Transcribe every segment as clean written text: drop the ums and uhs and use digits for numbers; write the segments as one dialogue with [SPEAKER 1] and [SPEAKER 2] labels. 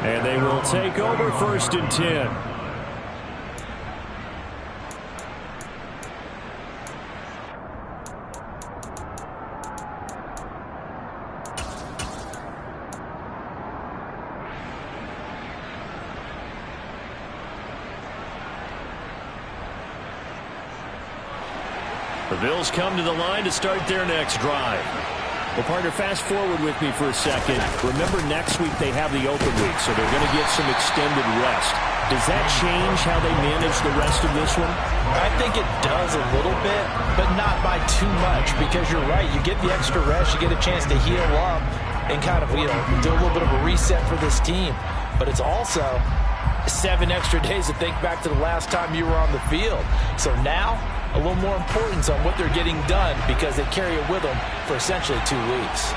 [SPEAKER 1] And they will take over 1st and 10. The Bills come to the line to start their next drive. Well, partner, fast forward with me for a second. Remember, next week they have the open week, so they're going to get some extended rest. Does that change how they manage the rest of this one?
[SPEAKER 2] I think it does a little bit, but not by too much, because you're right. You get the extra rest, you get a chance to heal up and kind of, do a little bit of a reset for this team. But it's also 7 extra days to think back to the last time you were on the field. So now, a little more importance on what they're getting done because they carry it with them for essentially 2 weeks.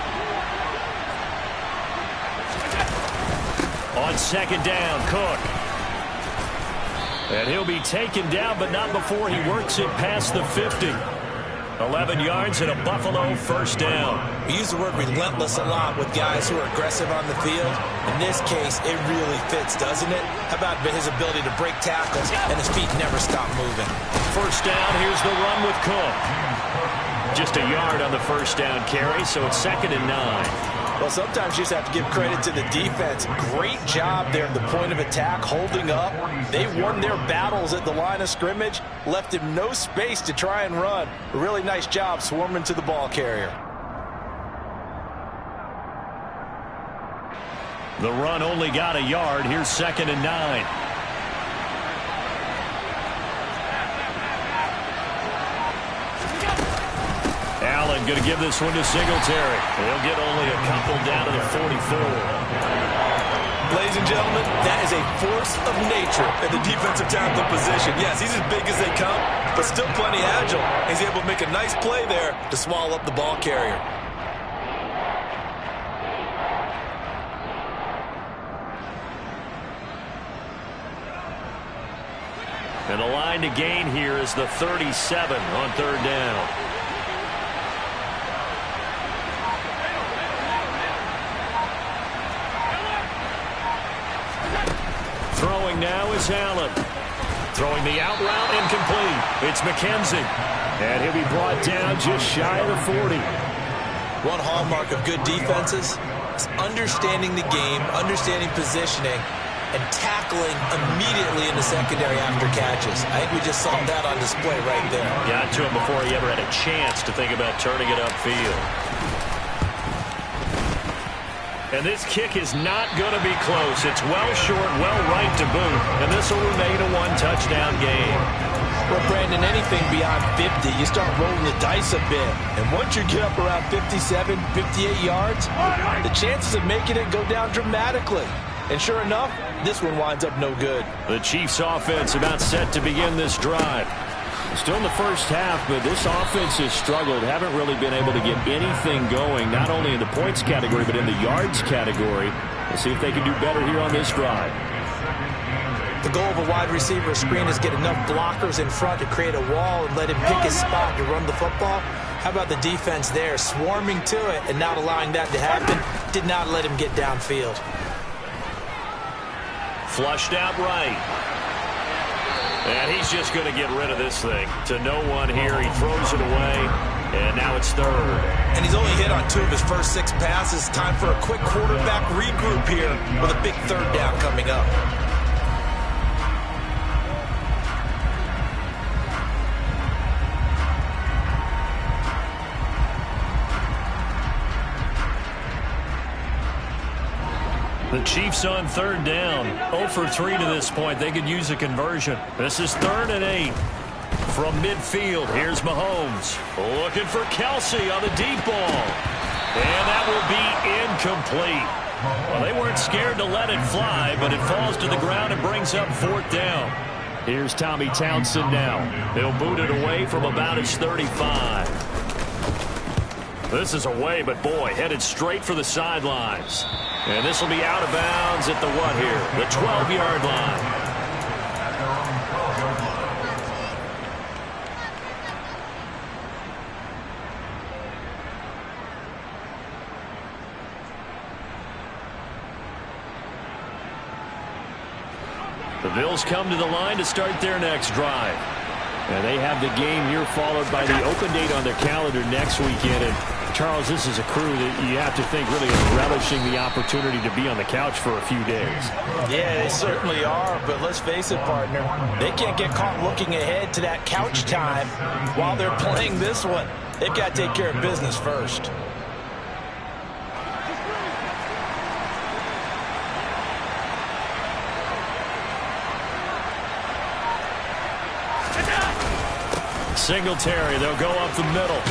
[SPEAKER 1] On 2nd down, Cook. And he'll be taken down, but not before he works it past the 50. 11 yards and a Buffalo 1st down.
[SPEAKER 3] We use the word relentless a lot with guys who are aggressive on the field. In this case, it really fits, doesn't it? How about his ability to break tackles and his feet never stop moving?
[SPEAKER 1] 1st down, here's the run with Cook. Just a yard on the 1st down carry, so it's 2nd and 9.
[SPEAKER 2] Well, sometimes you just have to give credit to the defense. Great job there at the point of attack, holding up. They won their battles at the line of scrimmage, left him no space to try and run. A really nice job swarming to the ball carrier.
[SPEAKER 1] The run only got a yard. Here's 2nd and 9. Allen going to give this one to Singletary. He'll get only a couple down to the 44.
[SPEAKER 3] Ladies and gentlemen, that is a force of nature in the defensive tackle position. Yes, he's as big as they come, but still plenty agile. He's able to make a nice play there to swallow up the ball carrier.
[SPEAKER 1] And the line to gain here is the 37 on 3rd down. Throwing now is Allen. Throwing the out route incomplete. It's McKenzie. And he'll be brought down just shy of the 40.
[SPEAKER 3] One hallmark of good defenses is understanding the game, understanding positioning, and tackling immediately in the secondary after catches. I think we just saw that on display right there.
[SPEAKER 1] Got to him before he ever had a chance to think about turning it upfield. And this kick is not going to be close. It's well short, well right to boot. And this will remain a 1-touchdown game.
[SPEAKER 2] Well, Brandon, anything beyond 50, you start rolling the dice a bit. And once you get up around 57, 58 yards, the chances of making it go down dramatically. And sure enough, this one winds up no good.
[SPEAKER 1] The Chiefs offense about set to begin this drive. Still in the first half, but this offense has struggled. Haven't really been able to get anything going, not only in the points category, but in the yards category. We'll see if they can do better here on this drive.
[SPEAKER 2] The goal of a wide receiver screen is get enough blockers in front to create a wall and let him pick his spot to run the football. How about the defense there, swarming to it and not allowing that to happen? Did not let him get downfield.
[SPEAKER 1] Flushed out right. And he's just going to get rid of this thing. To no one here. He throws it away. And now it's 3rd.
[SPEAKER 3] And he's only hit on 2 of his first 6 passes. Time for a quick quarterback regroup here with a big 3rd down coming up.
[SPEAKER 1] The Chiefs on 3rd down. 0 for 3 to this point. They could use a conversion. This is 3rd and 8. From midfield, here's Mahomes. Looking for Kelsey on the deep ball. And that will be incomplete. Well, they weren't scared to let it fly, but it falls to the ground and brings up 4th down. Here's Tommy Townsend now. He'll boot it away from about his 35. This is away, but boy, headed straight for the sidelines. And this will be out of bounds at the what here? The 12-yard line. The Bills come to the line to start their next drive. And they have the game here followed by the open date on their calendar next weekend. And Charles, this is a crew that you have to think really is relishing the opportunity to be on the couch for a few days.
[SPEAKER 2] Yeah, they certainly are, but let's face it, partner, they can't get caught looking ahead to that couch time while they're playing this one. They've got to take care of business first.
[SPEAKER 1] Singletary, they'll go up the middle.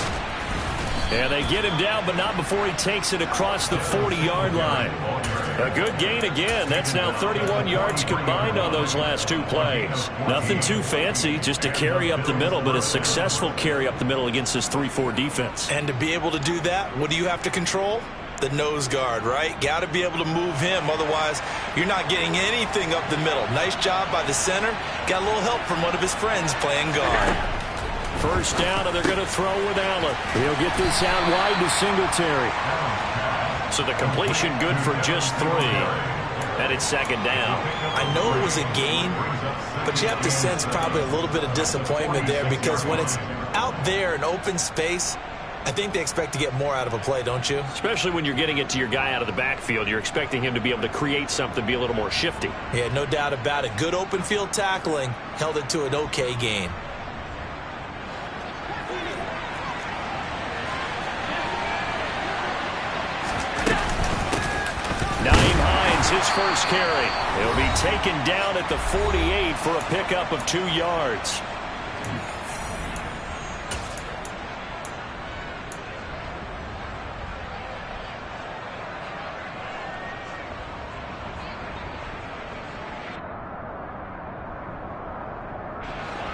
[SPEAKER 1] And they get him down, but not before he takes it across the 40-yard line. A good gain again. That's now 31 yards combined on those last two plays. Nothing too fancy, just a carry up the middle, but a successful carry up the middle against this 3-4 defense.
[SPEAKER 3] And to be able to do that, what do you have to control? The nose guard, right? Got to be able to move him. Otherwise, you're not getting anything up the middle. Nice job by the center. Got a little help from one of his friends playing guard.
[SPEAKER 1] First down, and they're going to throw with Allen. He'll get this out wide to Singletary. So the completion good for just 3. And it's second down.
[SPEAKER 3] I know it was a gain, but you have to sense probably a little bit of disappointment there because when it's out there in open space, I think they expect to get more out of a play, don't you?
[SPEAKER 1] Especially when you're getting it to your guy out of the backfield. You're expecting him to be able to create something, be a little more shifty.
[SPEAKER 3] Yeah, no doubt about it. Good open field tackling held it to an okay gain.
[SPEAKER 1] His first carry. He'll be taken down at the 48 for a pickup of 2 yards.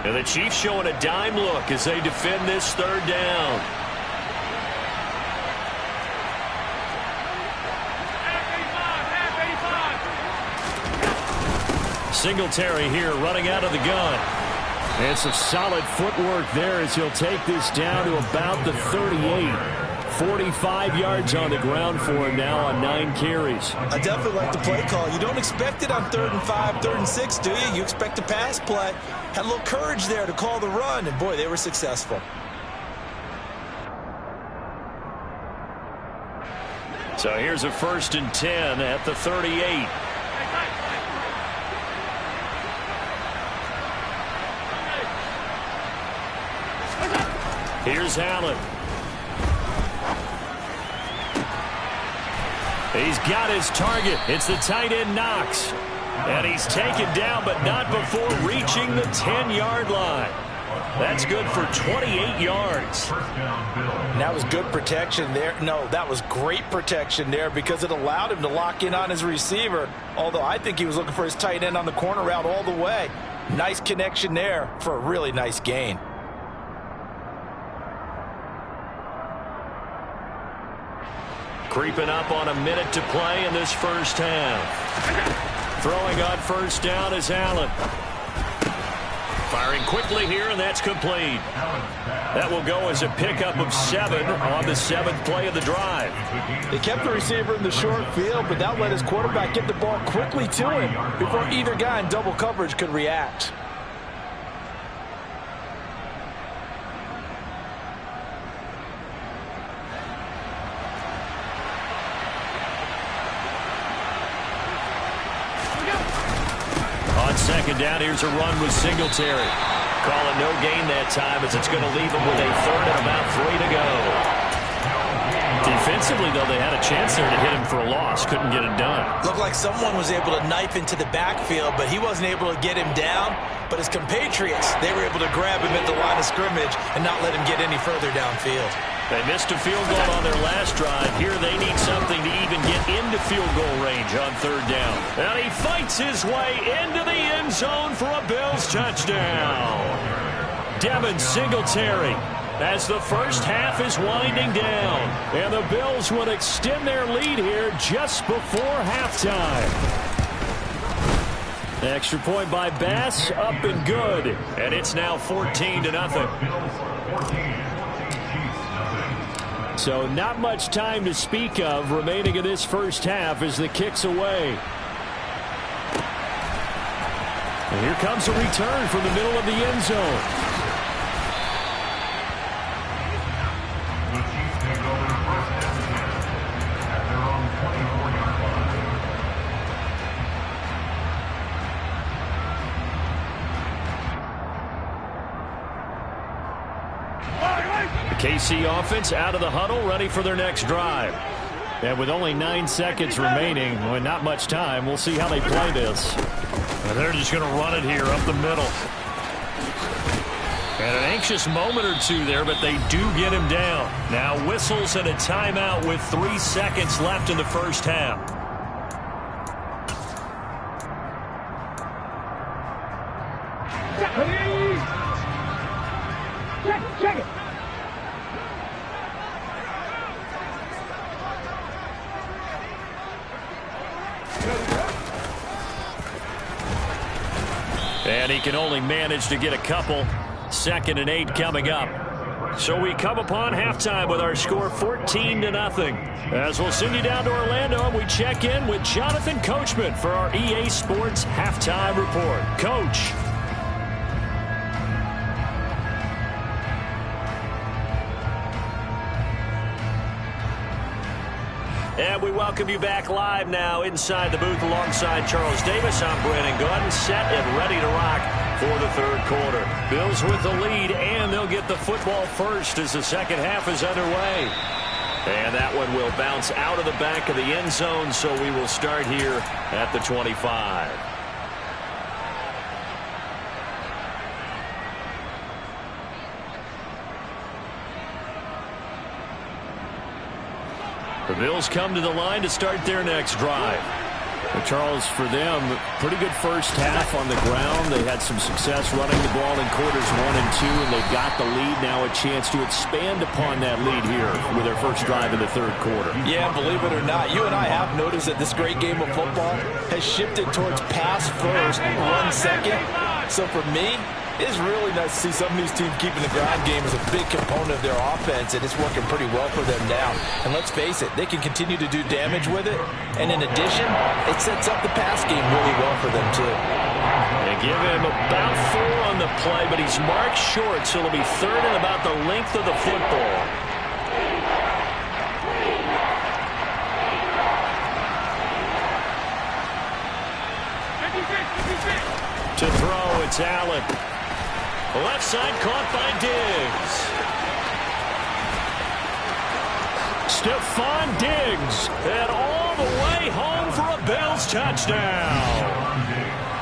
[SPEAKER 1] And the Chiefs showing a dime look as they defend this third down. Singletary here running out of the gun. And some solid footwork there as he'll take this down to about the 38. 45 yards on the ground for him now on 9 carries.
[SPEAKER 3] I definitely like the play call. You don't expect it on 3rd and 5, 3rd and 6, do you? You expect a pass play. Had a little courage there to call the run, and boy, they were successful.
[SPEAKER 1] So here's a 1st and 10 at the 38. Here's Allen. He's got his target. It's the tight end Knox. And he's taken down, but not before reaching the 10-yard line. That's good for 28 yards.
[SPEAKER 2] And that was good protection there. No, that was great protection there because it allowed him to lock in on his receiver. Although I think he was looking for his tight end on the corner route all the way. Nice connection there for a really nice gain.
[SPEAKER 1] Creeping up on a minute to play in this first half. Throwing on first down is Allen. Firing quickly here, and that's complete. That will go as a pickup of 7 on the 7th play of the drive.
[SPEAKER 2] They kept the receiver in the short field, but that let his quarterback get the ball quickly to him before either guy in double coverage could react.
[SPEAKER 1] Second down, here's a run with Singletary. Calling no gain that time as it's going to leave him with a 3rd and about 3 to go. Defensively, though, they had a chance there to hit him for a loss. Couldn't get it done.
[SPEAKER 3] Looked like someone was able to knife into the backfield, but he wasn't able to get him down. But his compatriots, they were able to grab him at the line of scrimmage and not let him get any further downfield.
[SPEAKER 1] They missed a field goal on their last drive. Here they need something to even get into field goal range on 3rd down. And he fights his way into the end zone for a Bills touchdown. Devin Singletary as the first half is winding down. And the Bills will extend their lead here just before halftime. Extra point by Bass, up and good. And it's now 14-0. So not much time to speak of remaining in this first half as the kick's away. And here comes a return from the middle of the end zone. The KC offense out of the huddle, ready for their next drive. And with only 9 seconds remaining, well, not much time, we'll see how they play this. And they're just going to run it here up the middle. And an anxious moment or two there, but they do get him down. Now whistles and a timeout with 3 seconds left in the first half.
[SPEAKER 4] Check it.
[SPEAKER 1] And he can only manage to get a couple. 2nd and 8 coming up. So we come upon halftime with our score 14-0. As we'll send you down to Orlando, and we check in with Jonathan Coachman for our EA Sports Halftime Report. Coach. And we welcome you back live now inside the booth alongside Charles Davis. I'm Brandon Gunn, set and ready to rock for the third quarter. Bills with the lead, and they'll get the football first as the second half is underway. And that one will bounce out of the back of the end zone, so we will start here at the 25. The Bills come to the line to start their next drive. And Charles, for them, pretty good first half on the ground. They had some success running the ball in quarters 1 and 2, and they've got the lead now, a chance to expand upon that lead here with their first drive in the third quarter.
[SPEAKER 2] Yeah, believe it or not, you and I have noticed that this great game of football has shifted towards pass first, run second. So for me, it's really nice to see some of these teams keeping the ground game as a big component of their offense, and it's working pretty well for them now. And let's face it, they can continue to do damage with it. And in addition, it sets up the pass game really well for them, too.
[SPEAKER 1] They give him about 4 on the play, but he's marked short, so it'll be 3rd and about the length of the football. To throw, it's Allen. Left side caught by Diggs. Stephon Diggs, and all the way home for a Bills touchdown.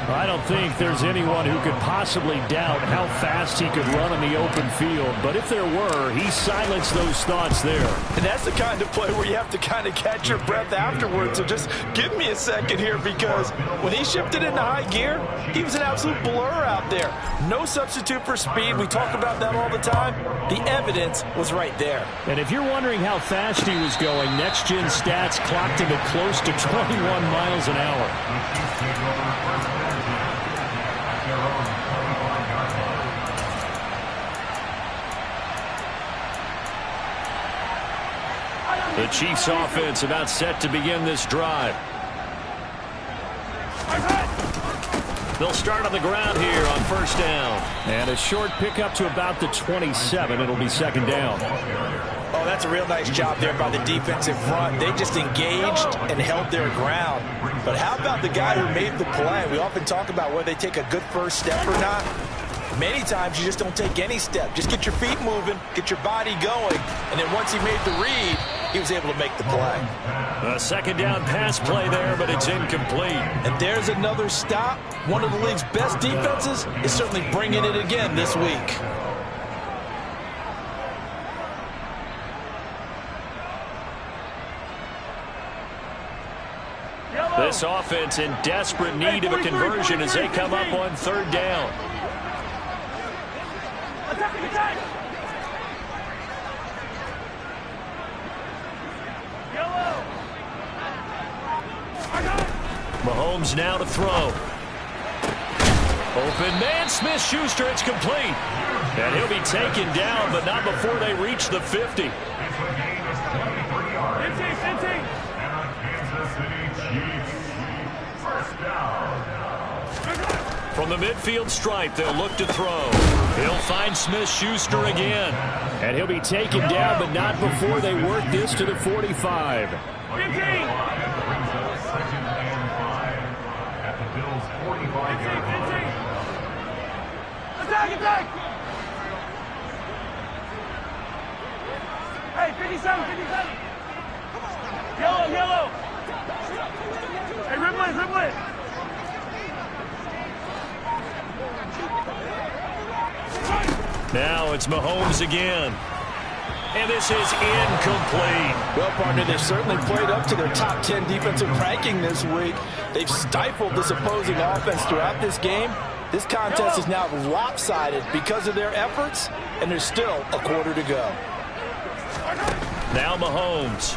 [SPEAKER 1] I don't think there's anyone who could possibly doubt how fast he could run on the open field. But if there were, he silenced those thoughts there.
[SPEAKER 2] And that's the kind of play where you have to kind of catch your breath afterwards. So just give me a second here, because when he shifted into high gear, he was an absolute blur out there. No substitute for speed. We talk about that all the time. The evidence was right there.
[SPEAKER 1] And if you're wondering how fast he was going, next-gen stats clocked him at close to 21 miles an hour. The Chiefs offense about set to begin this drive. They'll start on the ground here on first down. And a short pickup to about the 27. It'll be 2nd down.
[SPEAKER 2] Oh, that's a real nice job there by the defensive front. They just engaged and held their ground. But how about the guy who made the play? We often talk about whether they take a good first step or not. Many times you just don't take any step. Just get your feet moving, get your body going, and then once he made the read, he was able to make the play.
[SPEAKER 1] A 2nd down pass play there, but it's incomplete.
[SPEAKER 2] And there's another stop. One of the league's best defenses is certainly bringing it again this week.
[SPEAKER 1] This offense in desperate need of a conversion as they come up on 3rd down. Mahomes now to throw. Open man, Smith-Schuster, it's complete. And he'll be taken down, but not before they reach the 50. From the midfield stripe, they'll look to throw. He'll find Smith-Schuster again.
[SPEAKER 4] And he'll be taken down, but not before they work this to the 45.
[SPEAKER 5] 15. At the Bills' 45-yard line. Attack! Hey, 57. Yellow. Hey, dribble it.
[SPEAKER 1] Now it's Mahomes again. And this is incomplete.
[SPEAKER 2] Well, partner, they've certainly played up to their top 10 defensive ranking this week. They've stifled this opposing offense throughout this game. This contest is now lopsided because of their efforts, and there's still a quarter to go.
[SPEAKER 1] Now Mahomes.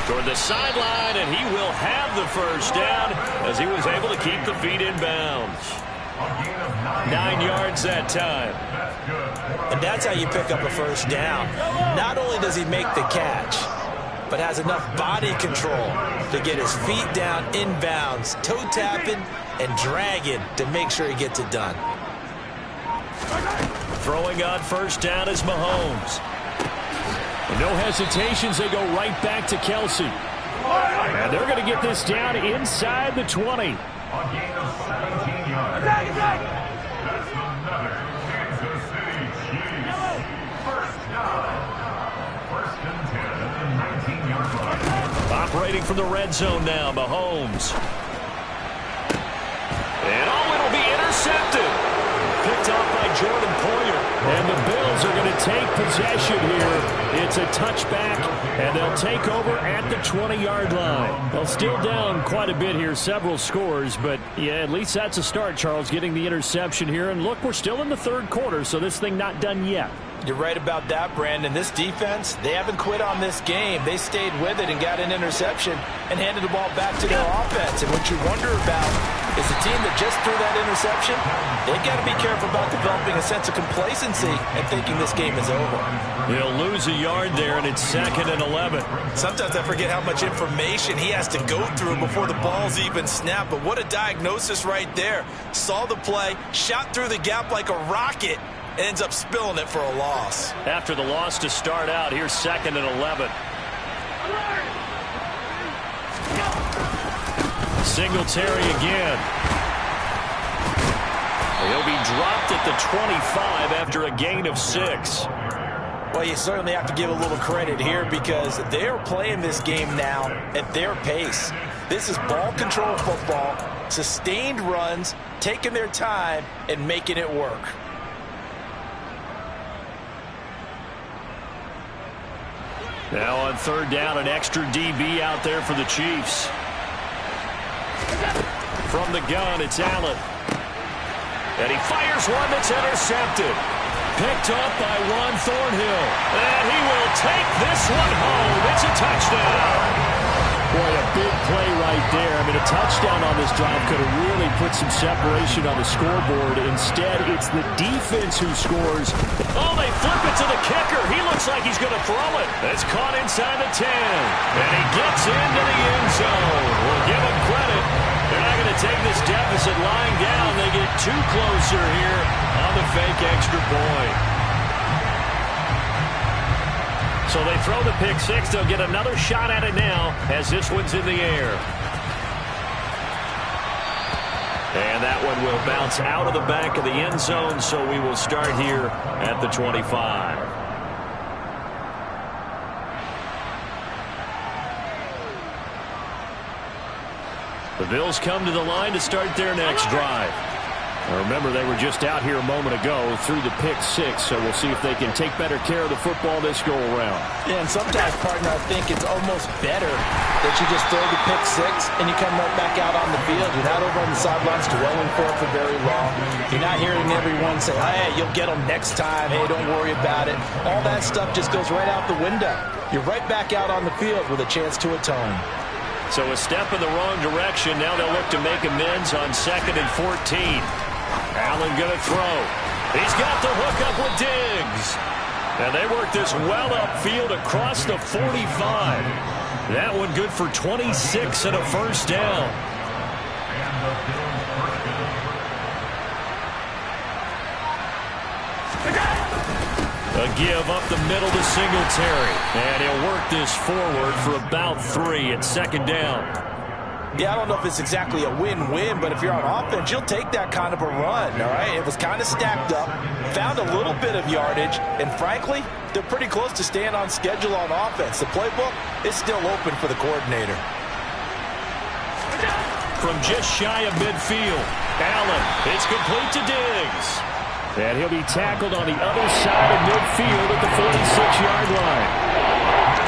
[SPEAKER 1] Toward the sideline, and he will have the first down as he was able to keep the feet in bounds. 9 yards that time.
[SPEAKER 3] And that's how you pick up a first down. Not only does he make the catch, but has enough body control to get his feet down in bounds, toe tapping and dragging to make sure he gets it done.
[SPEAKER 1] Throwing on first down is Mahomes.
[SPEAKER 4] And no hesitations, they go right back to Kelsey. And they're going to get this down inside the 20.
[SPEAKER 5] A gain of 17 yards. Attack! That's another Kansas City Chiefs. First down. First and 10 at the 19-yard line.
[SPEAKER 1] Operating from the red zone now, Mahomes. And it'll be intercepted. Picked off by Jordan Poyer.
[SPEAKER 4] And the Bills are going to take possession here. It's a touchback, and they'll take over at the 20-yard line. Well, still down quite a bit here, several scores, but yeah, at least that's a start, Charles, getting the interception here. And look, we're still in the third quarter, so this thing not done yet.
[SPEAKER 2] You're right about that, Brandon. This defense, they haven't quit on this game. They stayed with it and got an interception and handed the ball back to their offense. And what you wonder about is the team that just threw that interception, they've got to be careful about developing a sense of complacency and thinking this game is over.
[SPEAKER 1] He'll lose a yard there, and it's 2nd and 11.
[SPEAKER 3] Sometimes I forget how much information he has to go through before the ball's even snapped. But what a diagnosis right there. Saw the play, shot through the gap like a rocket, ends up spilling it for a loss.
[SPEAKER 1] After the loss to start out, here's 2nd and 11. Singletary again. He'll be dropped at the 25 after a gain of 6.
[SPEAKER 2] Well, you certainly have to give a little credit here because they're playing this game now at their pace. This is ball control football, sustained runs, taking their time, and making it work.
[SPEAKER 1] Now on third down, an extra DB out there for the Chiefs. From the gun, it's Allen. And he fires one that's intercepted. Picked up by Juan Thornhill. And he will take this one home. It's a touchdown.
[SPEAKER 4] Boy, a big play right there. I mean, a touchdown on this drive could have really put some separation on the scoreboard. Instead, it's the defense who scores.
[SPEAKER 1] Oh, they flip it to the kicker. He looks like he's going to throw it. It's caught inside the 10. And he gets into the end zone. We'll give him credit. They're not going to take this deficit lying down. They get too closer here on the fake extra point. So they throw the pick six. They'll get another shot at it now as this one's in the air. And that one will bounce out of the back of the end zone, so we will start here at the 25. The Bills come to the line to start their next drive. Now remember, they were just out here a moment ago through the pick six, so we'll see if they can take better care of the football this go-around.
[SPEAKER 2] Yeah, and sometimes, partner, I think it's almost better that you just throw the pick six and you come right back out on the field. You're not over on the sidelines dwelling for it for very long. You're not hearing everyone say, hey, you'll get them next time. Hey, don't worry about it. All that stuff just goes right out the window. You're right back out on the field with a chance to atone.
[SPEAKER 1] So a step in the wrong direction. Now they'll look to make amends on 2nd and 14. Allen going to throw. He's got the hook up with Diggs. And they work this well upfield across the 45. That one good for 26 and a first down.
[SPEAKER 5] the Bills' first down.
[SPEAKER 1] A give up the middle to Singletary. And he'll work this forward for about 3 at second down.
[SPEAKER 2] Yeah, I don't know if it's exactly a win-win, but if you're on offense, you'll take that kind of a run, all right? It was kind of stacked up, found a little bit of yardage, and frankly, they're pretty close to staying on schedule on offense. The playbook is still open for the coordinator.
[SPEAKER 1] From just shy of midfield, Allen, it's complete to Diggs.
[SPEAKER 4] And he'll be tackled on the other side of midfield at the 46-yard line.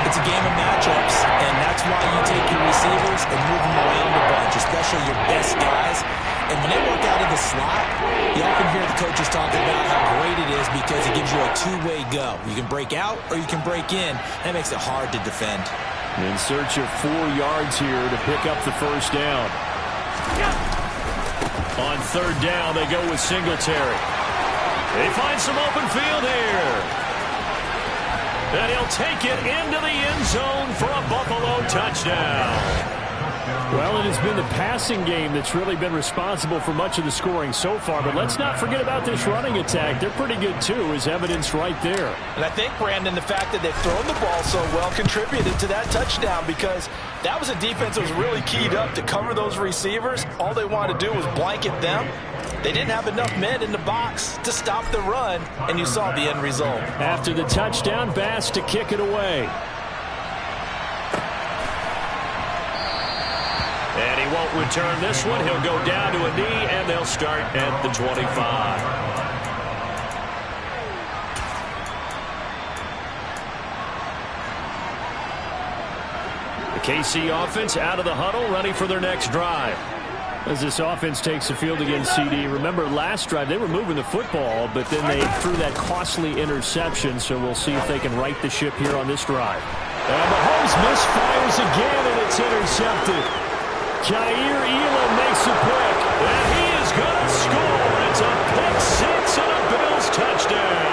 [SPEAKER 3] It's a game of matchups, and that's why you take your receivers and move them around a bunch, especially your best guys. And when they work out of the slot, you often hear the coaches talk about how great it is because it gives you a two-way go. You can break out or you can break in. That makes it hard to defend.
[SPEAKER 4] In search of 4 yards here to pick up the first down.
[SPEAKER 1] On third down, they go with Singletary. They find some open field here. And he'll take it into the end zone for a Buffalo touchdown.
[SPEAKER 4] Well, it has been the passing game that's really been responsible for much of the scoring so far. But let's not forget about this running attack. They're pretty good, too, as evidenced right there.
[SPEAKER 2] And I think, Brandon, the fact that they've thrown the ball so well contributed to that touchdown because that was a defense that was really keyed up to cover those receivers. All they wanted to do was blanket them. They didn't have enough men in the box to stop the run, and you saw the end result.
[SPEAKER 4] After the touchdown, Bass to kick it away.
[SPEAKER 1] And he won't return this one. He'll go down to a knee, and they'll start at the 25. The KC offense out of the huddle, ready for their next drive.
[SPEAKER 4] As this offense takes the field against CD, remember last drive they were moving the football, but then they threw that costly interception, so we'll see if they can right the ship here on this drive. And Mahomes misfires again, and it's intercepted. Jair Elam makes a pick,
[SPEAKER 1] and he is going to score. It's a pick six and a Bills touchdown.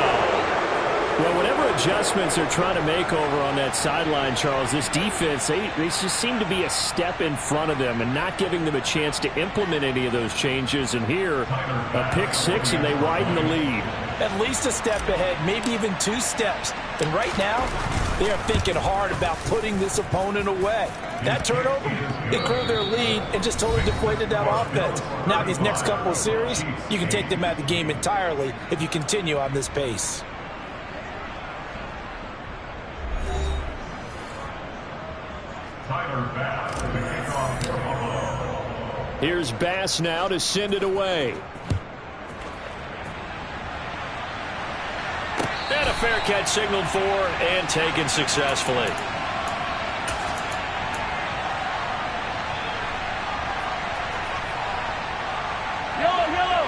[SPEAKER 4] Well, whatever adjustments they're trying to make over on that sideline, Charles, this defense, they just seem to be a step in front of them and not giving them a chance to implement any of those changes. And here, a pick six, and they widen the lead.
[SPEAKER 2] At least a step ahead, maybe even 2 steps. And right now, they are thinking hard about putting this opponent away. That turnover, it grew their lead and just totally deflated that offense. Now, these next couple of series, you can take them out of the game entirely if you continue on this pace.
[SPEAKER 4] Here's Bass now to send it away.
[SPEAKER 1] And a fair catch signaled for and taken successfully.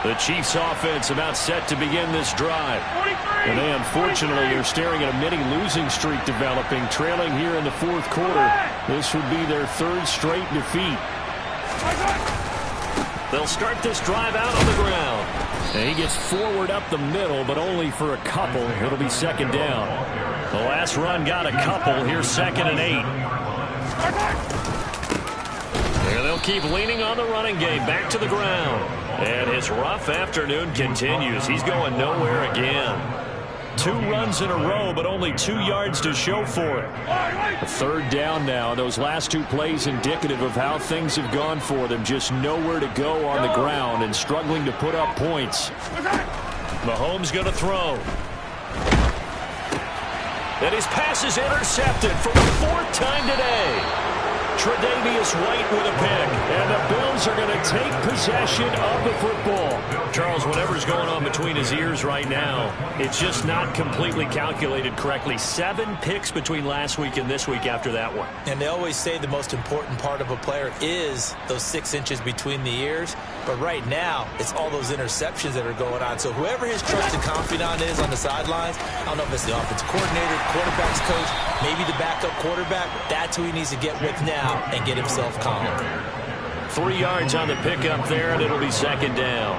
[SPEAKER 1] The Chiefs offense about set to begin this drive. And they unfortunately are staring at a mini losing streak developing, trailing here in the 4th quarter. This would be their 3rd straight defeat. They'll start this drive out on the ground.
[SPEAKER 4] And he gets forward up the middle, but only for a couple. It'll be second down.
[SPEAKER 1] The last run got a couple. Here's 2nd and 8. There they'll keep leaning on the running game. Back to the ground. And his rough afternoon continues. He's going nowhere again. 2 runs in a row, but only 2 yards to show for it.
[SPEAKER 4] A 3rd down now. Those last 2 plays indicative of how things have gone for them. Just nowhere to go on the ground and struggling to put up points.
[SPEAKER 1] Mahomes going to throw. And his pass is intercepted for the 4th time today. Tre'Davious White with a pick.
[SPEAKER 4] And the Bills are going to take possession of the football.
[SPEAKER 1] Charles, whatever's going on between his ears right now, it's just not completely calculated correctly. 7 picks between last week and this week after that one.
[SPEAKER 3] And they always say the most important part of a player is those 6 inches between the ears. But right now, it's all those interceptions that are going on. So whoever his trusted confidant is on the sidelines, I don't know if it's the offensive coordinator, quarterback's coach, maybe the backup quarterback, that's who he needs to get with now and get himself calm.
[SPEAKER 1] 3 yards on the pickup there, and it'll be second down.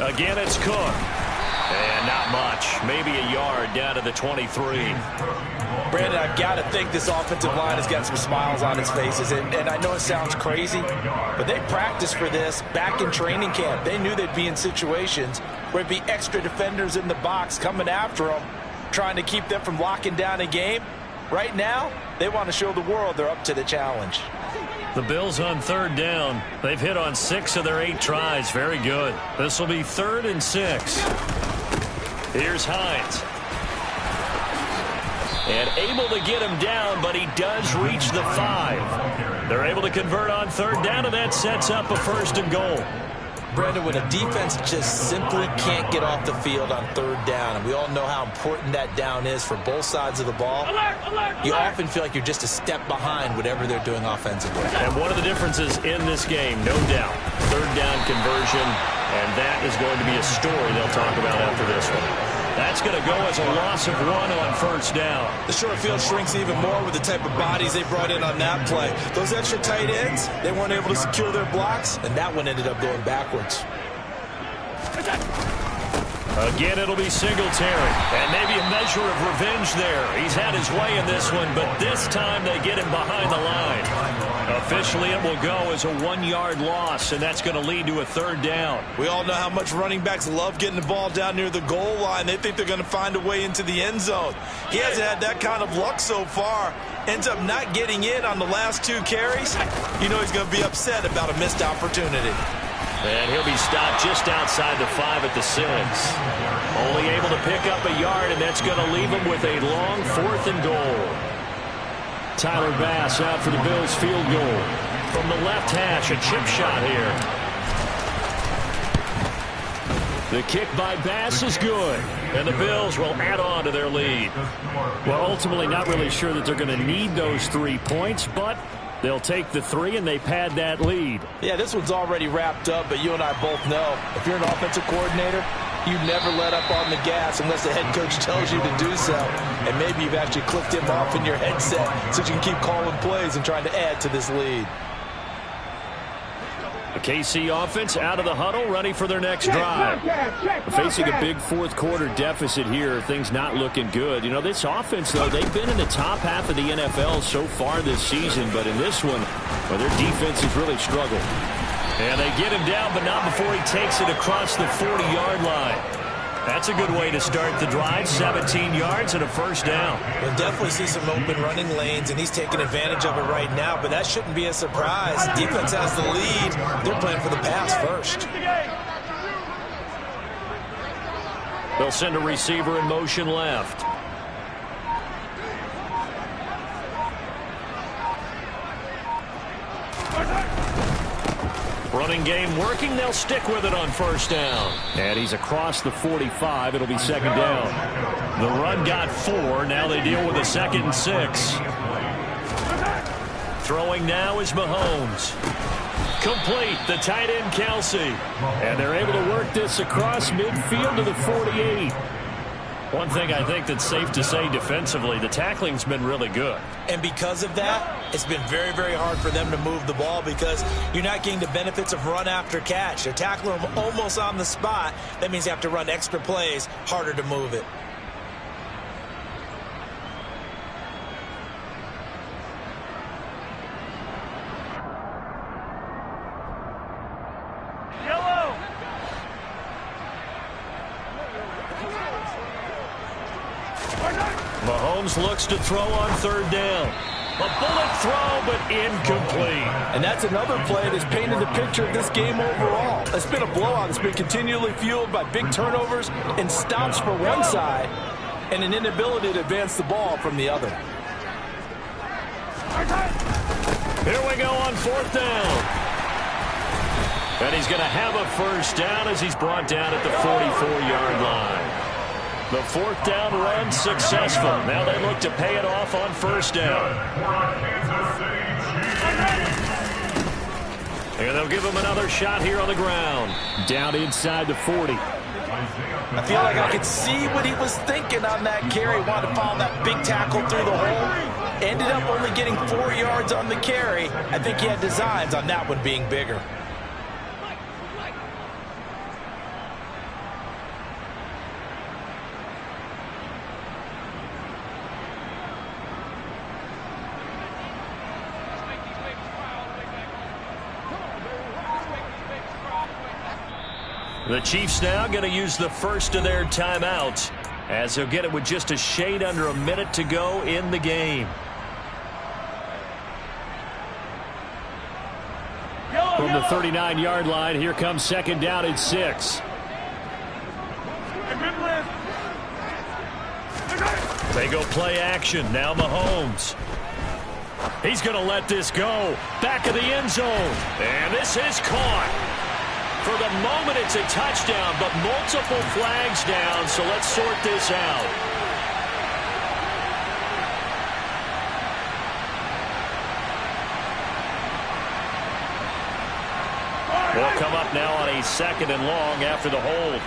[SPEAKER 1] Again, it's Cook. And not much. maybe a yard down to the 23.
[SPEAKER 2] Brandon, I've got to think this offensive line has got some smiles on its faces. And I know it sounds crazy, but they practiced for this back in training camp. They knew they'd be in situations where there'd be extra defenders in the box coming after them, trying to keep them from locking down a game. Right now, they want to show the world they're up to the challenge.
[SPEAKER 1] The Bills on third down. They've hit on 6 of their 8 tries. Very good. This will be 3rd and 6. Here's Hines. And able to get him down, but he does reach the 5. They're able to convert on third down, and that sets up a 1st and goal.
[SPEAKER 3] Brandon, when a defense just simply can't get off the field on third down, and we all know how important that down is for both sides of the ball, you often feel like you're just a step behind whatever they're doing offensively.
[SPEAKER 1] And one of the differences in this game, no doubt, third down conversion, and that is going to be a story they'll talk about after this one. That's going to go as a loss of 1 on 1st down.
[SPEAKER 3] The short field shrinks even more with the type of bodies they brought in on that play. Those extra tight ends, they weren't able to secure their blocks, and that one ended up going backwards.
[SPEAKER 1] Again, it'll be Singletary, and maybe a measure of revenge there. He's had his way in this one, but this time they get him behind the line. Officially, it will go as a 1-yard loss, and that's going to lead to a 3rd down.
[SPEAKER 3] We all know how much running backs love getting the ball down near the goal line. They think they're going to find a way into the end zone. He hasn't had that kind of luck so far. Ends up not getting in on the last 2 carries. You know he's going to be upset about a missed opportunity.
[SPEAKER 1] And he'll be stopped just outside the 5 at the 6. Only able to pick up a yard, and that's going to leave him with a long 4th and goal. Tyler Bass out for the Bills field goal. From the left hash, a chip shot here. The kick by Bass is good, and the Bills will add on to their lead. Well, ultimately not really sure that they're going to need those 3 points, but they'll take the 3 and they pad that lead.
[SPEAKER 2] Yeah, this one's already wrapped up, but you and I both know if you're an offensive coordinator, you never let up on the gas unless the head coach tells you to do so. And maybe you've actually clicked him off in your headset so you can keep calling plays and trying to add to this lead.
[SPEAKER 1] The KC offense out of the huddle, ready for their next drive. Facing a big 4th quarter deficit here, things not looking good. You know, this offense, though, they've been in the top half of the NFL so far this season, but in this one, well, their defense has really struggled. And they get him down, but not before he takes it across the 40-yard line. That's a good way to start the drive. 17 yards and a 1st down.
[SPEAKER 3] We'll definitely see some open running lanes, and he's taking advantage of it right now, but that shouldn't be a surprise. Defense has the lead. They're playing for the pass first.
[SPEAKER 1] They'll send a receiver in motion left. Running game working. They'll stick with it on 1st down. And he's across the 45. It'll be 2nd down. The run got 4. Now they deal with a 2nd and 6. Throwing now is Mahomes. Complete. The tight end, Kelsey. And they're able to work this across midfield to the 48. One thing I think that's safe to say defensively, the tackling's been really good.
[SPEAKER 3] And because of that, it's been very, very hard for them to move the ball because you're not getting the benefits of run after catch. They're tackling them almost on the spot. That means you have to run extra plays, harder to move it.
[SPEAKER 1] Mahomes looks to throw on 3rd down. A bullet throw, but incomplete.
[SPEAKER 2] And that's another play that's painted the picture of this game overall. It's been a blowout that's been continually fueled by big turnovers and stops for one side and an inability to advance the ball from the other.
[SPEAKER 1] Here we go on 4th down. And he's going to have a 1st down as he's brought down at the 44-yard line. The 4th down run successful. Now they look to pay it off on 1st down. And they'll give him another shot here on the ground. Down inside the 40.
[SPEAKER 2] I feel like I could see what he was thinking on that carry. Wanted to follow that big tackle through the hole. Ended up only getting 4 yards on the carry. I think he had designs on that one being bigger.
[SPEAKER 1] The Chiefs now going to use the first of their timeouts as they'll get it with just a shade under a minute to go in the game.
[SPEAKER 4] From the 39-yard line, here comes second down and 6.
[SPEAKER 1] They go play action. Now Mahomes. He's going to let this go. Back of the end zone. And this is caught. For the moment, it's a touchdown, but multiple flags down, so let's sort this out. They'll come up now on a second and long after the hold.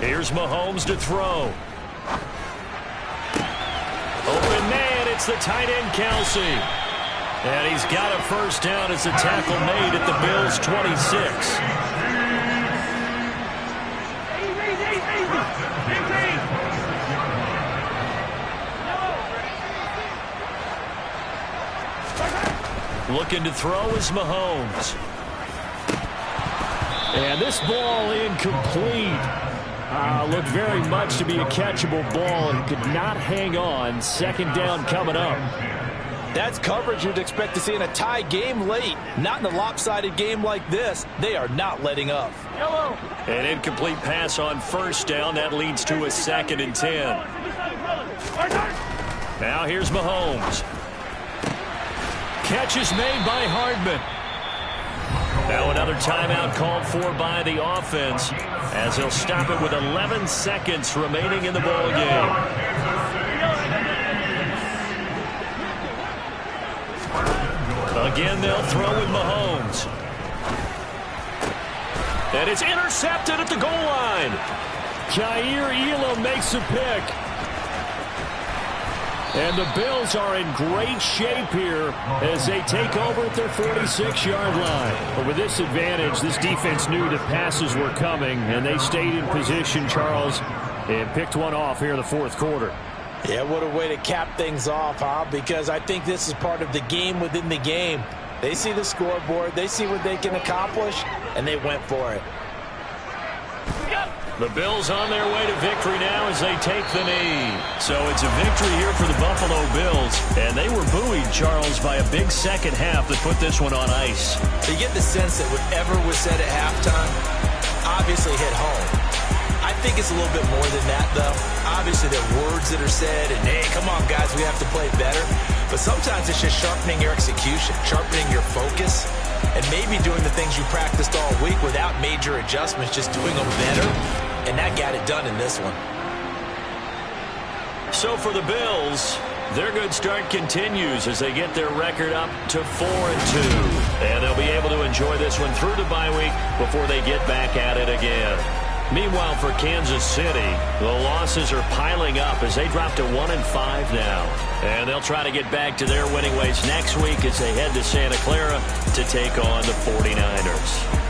[SPEAKER 1] Here's Mahomes to throw. Open man, it's the tight end, Kelsey. And he's got a first down as a tackle made at the Bills' 26. Looking to throw is Mahomes.
[SPEAKER 4] And this ball incomplete. Looked very much to be a catchable ball and could not hang on. Second down coming up.
[SPEAKER 2] That's coverage you'd expect to see in a tie game late. Not in a lopsided game like this. They are not letting up.
[SPEAKER 1] An incomplete pass on first down. That leads to a second and 10. Now here's Mahomes. Catch is made by Hardman. Now another timeout called for by the offense as they'll stop it with 11 seconds remaining in the ball game. Again, they'll throw with Mahomes. And it's intercepted at the goal line.
[SPEAKER 4] Jair Elam makes a pick. And the Bills are in great shape here as they take over at their 46-yard line. But with this advantage, this defense knew that passes were coming, and they stayed in position, Charles, and picked one off here in the fourth quarter.
[SPEAKER 2] Yeah, what a way to cap things off, huh? Because I think this is part of the game within the game. They see the scoreboard, they see what they can accomplish, and they went for it.
[SPEAKER 1] The Bills on their way to victory now as they take the knee. So it's a victory here for the Buffalo Bills. And they were buoyed, Charles, by a big second half that put this one on ice.
[SPEAKER 3] You get the sense that whatever was said at halftime obviously hit home. I think it's a little bit more than that, though. Obviously, there are words that are said, and, hey, come on, guys, we have to play better. But sometimes it's just sharpening your execution, sharpening your focus, and maybe doing the things you practiced all week without major adjustments, just doing them better, and that got it done in this one.
[SPEAKER 1] So for the Bills, their good start continues as they get their record up to 4-2. And they'll be able to enjoy this one through the bye week before they get back at it again. Meanwhile, for Kansas City, the losses are piling up as they drop to 1-5 now. And they'll try to get back to their winning ways next week as they head to Santa Clara to take on the 49ers.